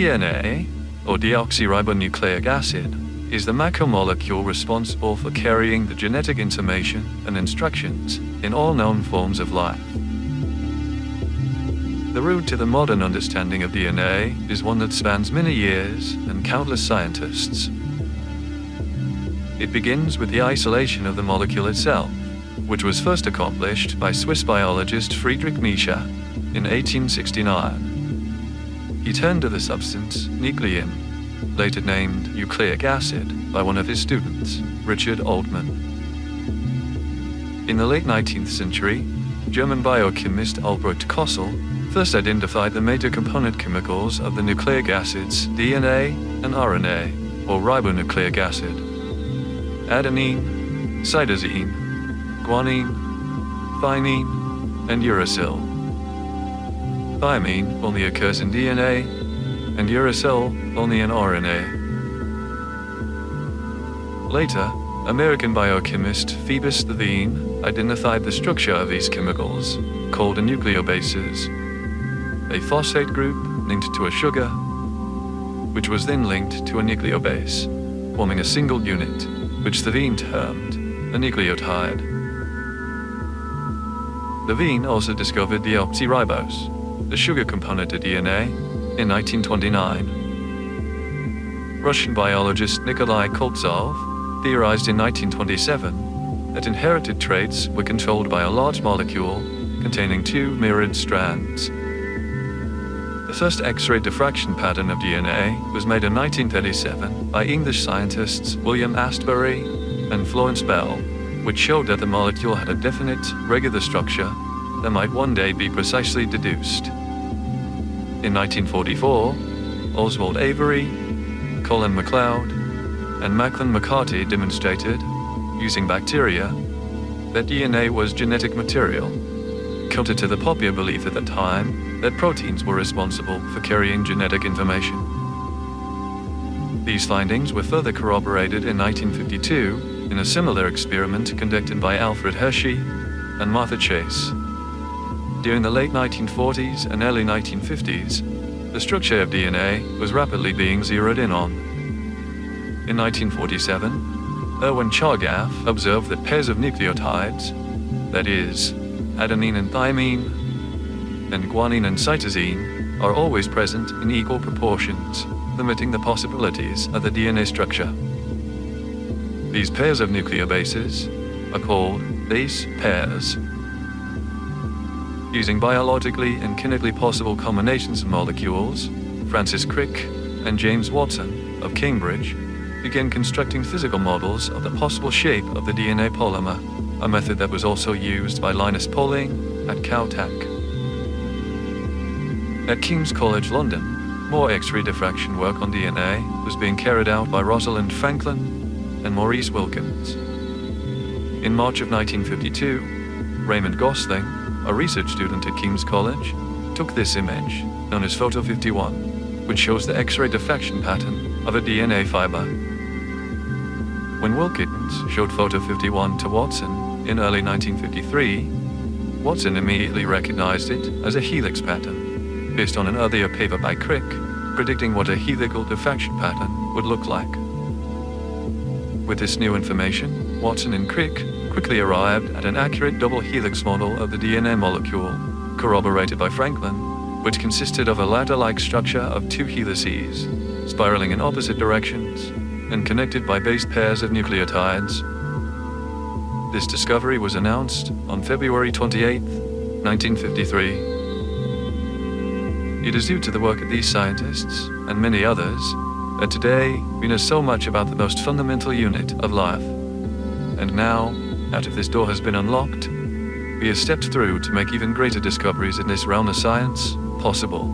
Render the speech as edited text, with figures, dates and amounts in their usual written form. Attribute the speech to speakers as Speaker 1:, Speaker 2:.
Speaker 1: DNA, or deoxyribonucleic acid, is the macromolecule responsible for carrying the genetic information and instructions in all known forms of life. The route to the modern understanding of DNA is one that spans many years and countless scientists. It begins with the isolation of the molecule itself, which was first accomplished by Swiss biologist Friedrich Miescher in 1869. He turned to the substance nuclein, later named nucleic acid, by one of his students, Richard Altman. In the late 19th century, German biochemist Albrecht Kossel first identified the major component chemicals of the nucleic acids DNA and RNA, or ribonucleic acid: adenine, cytosine, guanine, thymine, and uracil. Thymine only occurs in DNA, and uracil only in RNA. Later, American biochemist Phoebus Levine identified the structure of these chemicals, called nucleobases, a phosphate group linked to a sugar, which was then linked to a nucleobase, forming a single unit, which Levine termed a nucleotide. Levine also discovered deoxyribose, the sugar component of DNA, in 1929. Russian biologist Nikolai Koltsov theorized in 1927 that inherited traits were controlled by a large molecule containing two mirrored strands. The first X-ray diffraction pattern of DNA was made in 1937 by English scientists William Astbury and Florence Bell, which showed that the molecule had a definite, regular structure that might one day be precisely deduced. In 1944, Oswald Avery, Colin MacLeod, and Macklin McCarty demonstrated, using bacteria, that DNA was genetic material, counter to the popular belief at the time that proteins were responsible for carrying genetic information. These findings were further corroborated in 1952 in a similar experiment conducted by Alfred Hershey and Martha Chase. During the late 1940s and early 1950s, the structure of DNA was rapidly being zeroed in on. In 1947, Erwin Chargaff observed that pairs of nucleotides, that is, adenine and thymine, and guanine and cytosine, are always present in equal proportions, limiting the possibilities of the DNA structure. These pairs of nucleobases are called base pairs. Using biologically and kinetically possible combinations of molecules, Francis Crick and James Watson of Cambridge began constructing physical models of the possible shape of the DNA polymer, a method that was also used by Linus Pauling at Caltech. At King's College London, more X-ray diffraction work on DNA was being carried out by Rosalind Franklin and Maurice Wilkins. In March of 1952, Raymond Gosling, a research student at King's College, took this image, known as Photo 51, which shows the X-ray diffraction pattern of a DNA fiber. When Wilkins showed Photo 51 to Watson in early 1953, Watson immediately recognized it as a helix pattern, based on an earlier paper by Crick, predicting what a helical diffraction pattern would look like. With this new information, Watson and Crick quickly arrived at an accurate double helix model of the DNA molecule, corroborated by Franklin, which consisted of a ladder-like structure of two helices, spiraling in opposite directions, and connected by base pairs of nucleotides. This discovery was announced on February 28, 1953. It is due to the work of these scientists, and many others, that today we know so much about the most fundamental unit of life. And now, after this door has been unlocked, we have stepped through to make even greater discoveries in this realm of science possible.